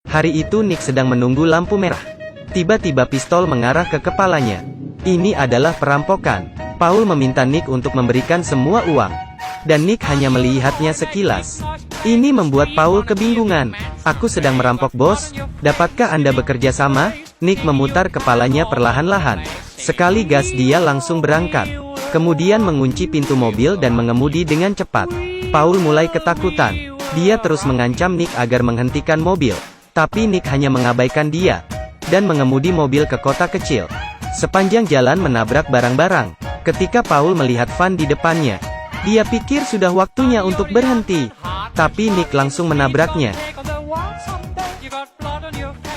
Hari itu Nick sedang menunggu lampu merah. Tiba-tiba pistol mengarah ke kepalanya. Ini adalah perampokan. Paul meminta Nick untuk memberikan semua uang. Dan Nick hanya melihatnya sekilas. Ini membuat Paul kebingungan. Aku sedang merampok, bos. Dapatkah Anda bekerja sama? Nick memutar kepalanya perlahan-lahan. Sekali gas dia langsung berangkat. Kemudian mengunci pintu mobil dan mengemudi dengan cepat. Paul mulai ketakutan. Dia terus mengancam Nick agar menghentikan mobil. Tapi Nick hanya mengabaikan dia. Dan mengemudi mobil ke kota kecil. Sepanjang jalan menabrak barang-barang. Ketika Paul melihat van di depannya, dia pikir sudah waktunya untuk berhenti. Tapi Nick langsung menabraknya.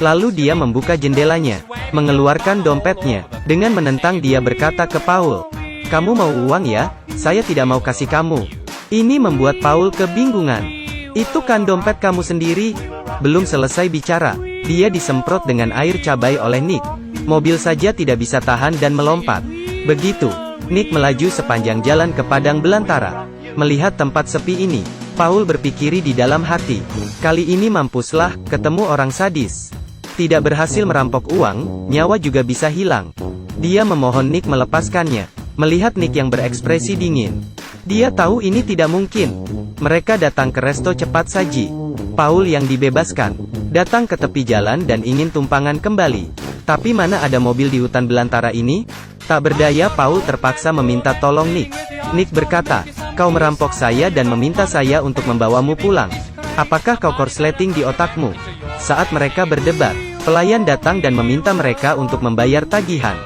Lalu dia membuka jendelanya, mengeluarkan dompetnya. Dengan menentang dia berkata ke Paul, "Kamu mau uang ya? Saya tidak mau kasih kamu." Ini membuat Paul kebingungan. "Itu kan dompet kamu sendiri." Belum selesai bicara, dia disemprot dengan air cabai oleh Nick. Mobil saja tidak bisa tahan dan melompat. Begitu, Nick melaju sepanjang jalan ke padang belantara. Melihat tempat sepi ini, Paul berpikir di dalam hati, kali ini mampuslah, ketemu orang sadis. Tidak berhasil merampok uang, nyawa juga bisa hilang. Dia memohon Nick melepaskannya. Melihat Nick yang berekspresi dingin, dia tahu ini tidak mungkin. Mereka datang ke resto cepat saji. Paul yang dibebaskan, datang ke tepi jalan dan ingin tumpangan kembali. Tapi mana ada mobil di hutan belantara ini? Tak berdaya, Paul terpaksa meminta tolong Nick. Nick berkata, "Kau merampok saya dan meminta saya untuk membawamu pulang. Apakah kau korsleting di otakmu?" Saat mereka berdebat, pelayan datang dan meminta mereka untuk membayar tagihan.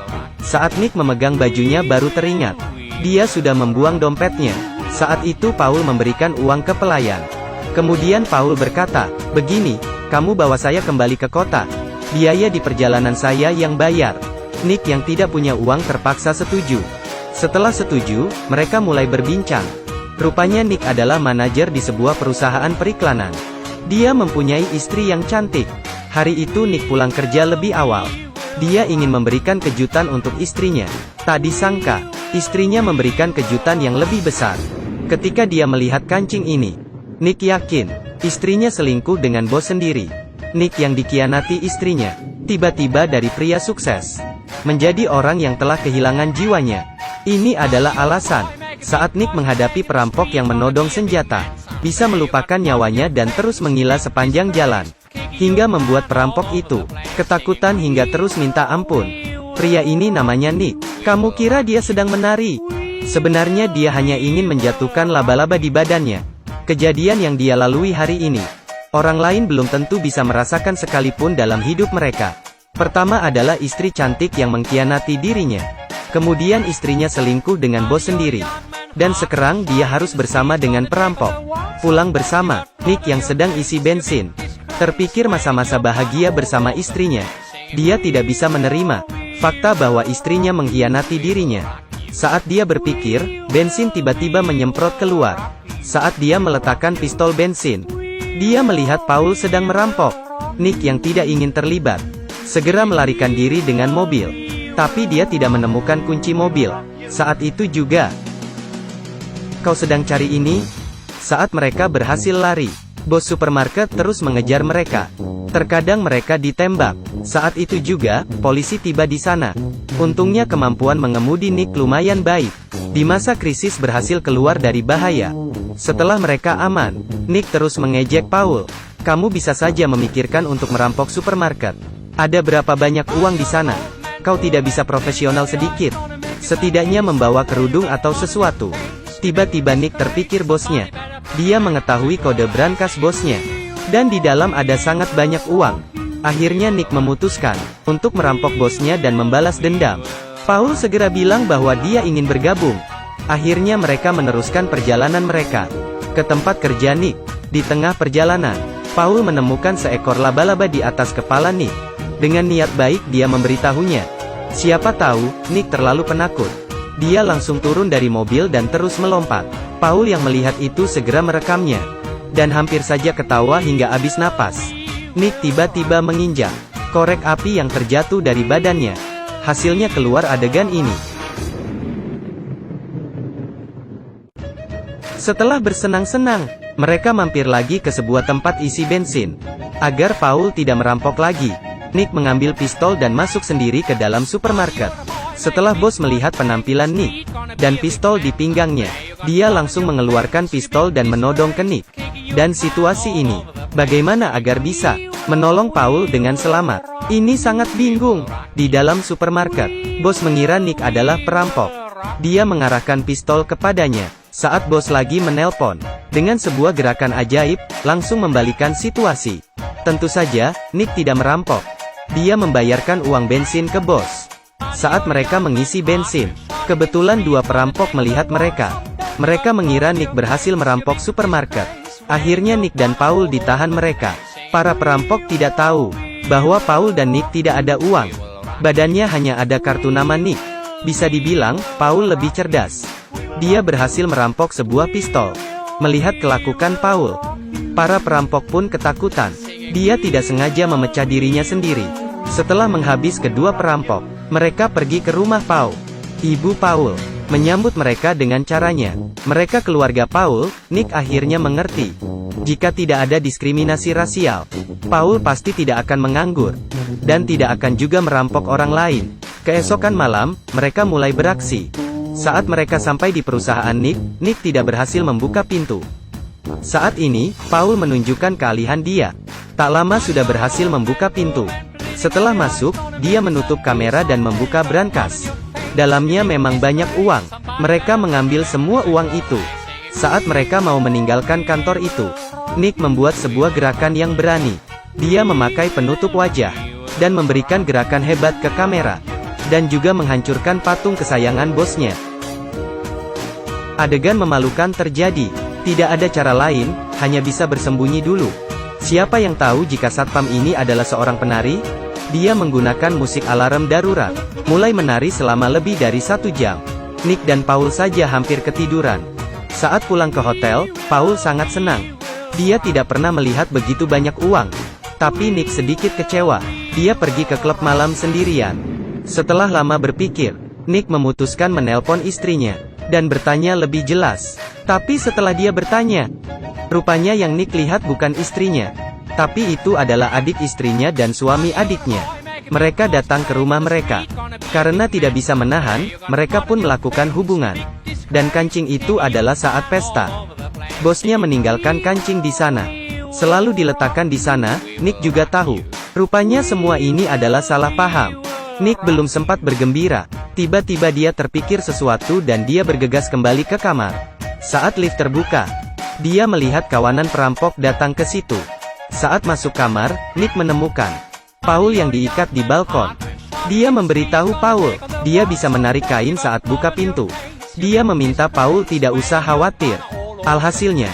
Saat Nick memegang bajunya baru teringat, dia sudah membuang dompetnya. Saat itu Paul memberikan uang ke pelayan. Kemudian Paul berkata, "Begini, kamu bawa saya kembali ke kota. Biaya di perjalanan saya yang bayar." Nick yang tidak punya uang terpaksa setuju. Setelah setuju, mereka mulai berbincang. Rupanya Nick adalah manajer di sebuah perusahaan periklanan. Dia mempunyai istri yang cantik. Hari itu Nick pulang kerja lebih awal. Dia ingin memberikan kejutan untuk istrinya. Tak disangka, istrinya memberikan kejutan yang lebih besar. Ketika dia melihat kancing ini, Nick yakin, istrinya selingkuh dengan bos sendiri. Nick yang dikhianati istrinya, tiba-tiba dari pria sukses, menjadi orang yang telah kehilangan jiwanya. Ini adalah alasan, saat Nick menghadapi perampok yang menodong senjata, bisa melupakan nyawanya dan terus menggila sepanjang jalan. Hingga membuat perampok itu ketakutan hingga terus minta ampun. Pria ini namanya Nick. Kamu kira dia sedang menari? Sebenarnya dia hanya ingin menjatuhkan laba-laba di badannya. Kejadian yang dia lalui hari ini, orang lain belum tentu bisa merasakan sekalipun dalam hidup mereka. Pertama adalah istri cantik yang mengkhianati dirinya. Kemudian istrinya selingkuh dengan bos sendiri. Dan sekarang dia harus bersama dengan perampok. Pulang bersama Nick yang sedang isi bensin. Terpikir masa-masa bahagia bersama istrinya. Dia tidak bisa menerima fakta bahwa istrinya mengkhianati dirinya. Saat dia berpikir, bensin tiba-tiba menyemprot keluar. Saat dia meletakkan pistol bensin, dia melihat Paul sedang merampok. Nick yang tidak ingin terlibat, segera melarikan diri dengan mobil. Tapi dia tidak menemukan kunci mobil. Saat itu juga, "Kau sedang cari ini?" Saat mereka berhasil lari, bos supermarket terus mengejar mereka. Terkadang mereka ditembak. Saat itu juga, polisi tiba di sana. Untungnya kemampuan mengemudi Nick lumayan baik. Di masa krisis berhasil keluar dari bahaya. Setelah mereka aman, Nick terus mengejek Paul. "Kamu bisa saja memikirkan untuk merampok supermarket. Ada berapa banyak uang di sana? Kau tidak bisa profesional sedikit? Setidaknya membawa kerudung atau sesuatu." Tiba-tiba Nick terpikir bosnya. Dia mengetahui kode brankas bosnya. Dan di dalam ada sangat banyak uang. Akhirnya Nick memutuskan untuk merampok bosnya dan membalas dendam. Paul segera bilang bahwa dia ingin bergabung. Akhirnya mereka meneruskan perjalanan mereka ke tempat kerja Nick. Di tengah perjalanan, Paul menemukan seekor laba-laba di atas kepala Nick. Dengan niat baik dia memberitahunya. Siapa tahu, Nick terlalu penakut. Dia langsung turun dari mobil dan terus melompat. Paul yang melihat itu segera merekamnya. Dan hampir saja ketawa hingga habis napas. Nick tiba-tiba menginjak korek api yang terjatuh dari badannya. Hasilnya keluar adegan ini. Setelah bersenang-senang, mereka mampir lagi ke sebuah tempat isi bensin. Agar Paul tidak merampok lagi, Nick mengambil pistol dan masuk sendiri ke dalam supermarket. Setelah bos melihat penampilan Nick dan pistol di pinggangnya, dia langsung mengeluarkan pistol dan menodong ke Nick. Dan situasi ini, bagaimana agar bisa menolong Paul dengan selamat? Ini sangat bingung. Di dalam supermarket, bos mengira Nick adalah perampok. Dia mengarahkan pistol kepadanya saat bos lagi menelpon. Dengan sebuah gerakan ajaib, langsung membalikan situasi. Tentu saja, Nick tidak merampok. Dia membayarkan uang bensin ke bos. Saat mereka mengisi bensin, kebetulan dua perampok melihat mereka. Mereka mengira Nick berhasil merampok supermarket. Akhirnya Nick dan Paul ditahan mereka. Para perampok tidak tahu bahwa Paul dan Nick tidak ada uang. Badannya hanya ada kartu nama Nick. Bisa dibilang, Paul lebih cerdas. Dia berhasil merampok sebuah pistol. Melihat kelakuan Paul, para perampok pun ketakutan. Dia tidak sengaja memecah dirinya sendiri. Setelah menghabis kedua perampok, mereka pergi ke rumah Paul. Ibu Paul menyambut mereka dengan caranya. Mereka keluarga Paul. Nick akhirnya mengerti. Jika tidak ada diskriminasi rasial, Paul pasti tidak akan menganggur. Dan tidak akan juga merampok orang lain. Keesokan malam, mereka mulai beraksi. Saat mereka sampai di perusahaan Nick tidak berhasil membuka pintu. Saat ini, Paul menunjukkan keahlian dia. Tak lama sudah berhasil membuka pintu. Setelah masuk, dia menutup kamera dan membuka brankas. Dalamnya memang banyak uang. Mereka mengambil semua uang itu. Saat mereka mau meninggalkan kantor itu, Nick membuat sebuah gerakan yang berani. Dia memakai penutup wajah dan memberikan gerakan hebat ke kamera, dan juga menghancurkan patung kesayangan bosnya. Adegan memalukan terjadi. Tidak ada cara lain, hanya bisa bersembunyi dulu. Siapa yang tahu jika satpam ini adalah seorang penari? Dia menggunakan musik alarm darurat, mulai menari selama lebih dari 1 jam. Nick dan Paul saja hampir ketiduran. Saat pulang ke hotel, Paul sangat senang. Dia tidak pernah melihat begitu banyak uang. Tapi Nick sedikit kecewa. Dia pergi ke klub malam sendirian. Setelah lama berpikir, Nick memutuskan menelpon istrinya dan bertanya lebih jelas. Tapi setelah dia bertanya, rupanya yang Nick lihat bukan istrinya, tapi itu adalah adik istrinya dan suami adiknya. Mereka datang ke rumah mereka. Karena tidak bisa menahan, mereka pun melakukan hubungan. Dan kancing itu adalah saat pesta. Bosnya meninggalkan kancing di sana. Selalu diletakkan di sana. Nick juga tahu. Rupanya semua ini adalah salah paham. Nick belum sempat bergembira. Tiba-tiba dia terpikir sesuatu dan dia bergegas kembali ke kamar. Saat lift terbuka, dia melihat kawanan perampok datang ke situ. Saat masuk kamar, Nick menemukan Paul yang diikat di balkon. Dia memberitahu Paul, dia bisa menarik kain saat buka pintu. Dia meminta Paul tidak usah khawatir. Alhasilnya,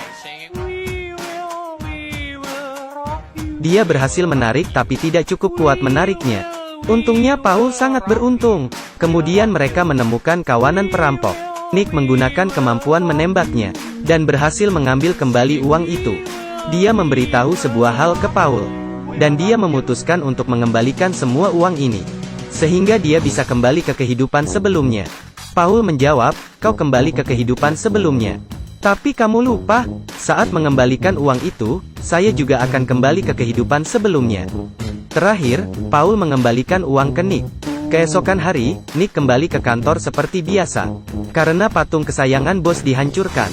dia berhasil menarik tapi tidak cukup kuat menariknya. Untungnya Paul sangat beruntung. Kemudian mereka menemukan kawanan perampok. Nick menggunakan kemampuan menembaknya, dan berhasil mengambil kembali uang itu. Dia memberitahu sebuah hal ke Paul, dan dia memutuskan untuk mengembalikan semua uang ini, sehingga dia bisa kembali ke kehidupan sebelumnya. Paul menjawab, kau kembali ke kehidupan sebelumnya. Tapi kamu lupa, saat mengembalikan uang itu, saya juga akan kembali ke kehidupan sebelumnya. Terakhir, Paul mengembalikan uang ke Nick. Keesokan hari, Nick kembali ke kantor seperti biasa. Karena patung kesayangan bos dihancurkan,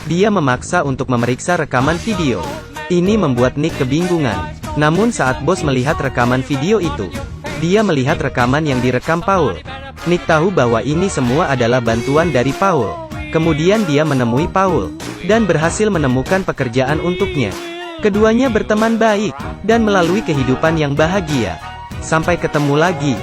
dia memaksa untuk memeriksa rekaman video. Ini membuat Nick kebingungan. Namun saat bos melihat rekaman video itu, dia melihat rekaman yang direkam Paul. Nick tahu bahwa ini semua adalah bantuan dari Paul. Kemudian dia menemui Paul, dan berhasil menemukan pekerjaan untuknya. Keduanya berteman baik, dan melalui kehidupan yang bahagia. Sampai ketemu lagi.